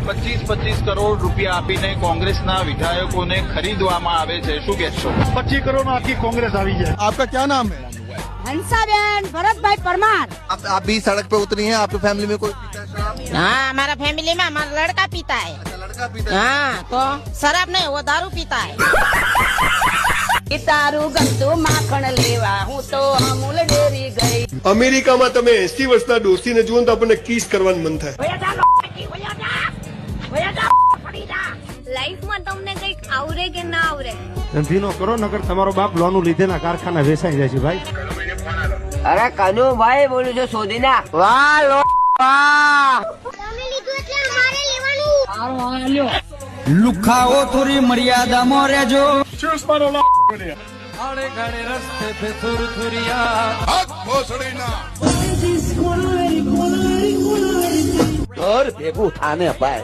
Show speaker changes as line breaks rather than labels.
25 કરોડ રૂપિયા આપીને કોંગ્રેસના વિધાયકોને ખરીદવામાં આવે છે, શું કહેશો?
25 करोड़ में आपकी कांग्रेस आ जाए।
आपका क्या नाम है?
हंसाबेन भरत भाई परमार।
आप भी सड़क पे उतरी हैं? आपकी फैमिली में कोई पीता है शराब?
हाँ, हमारा फैमिली में हमारा लड़का पीता है।
अच्छा, लड़का पीता है।
हाँ, तो शराब नहीं, वो दारू पीता है। तारू गंदू माखण लेवा हूँ तो अमूल डेरी गई।
અમેરિકામાં તમે 80 વર્ષના ડોસીને જુઓ તો આપણને કિસ કરવાનું મન થાય।
લાઈફમાં તમને કઈક આવરે કે ના આવરે?
ધંધીનો કરો નકર તમારો બાપ લોનું લીધેના કારખાના વેચાઈ જાય છે ભાઈ।
અરે કનુ ભાઈ બોલું છું સોદીના। વાહ લો વાહ,
તમે લીધું એટલે અમારે લેવાનું।
લુખાઓ થોડી મર્યાદામાં રહેજો।
और भેगू थाने भाई।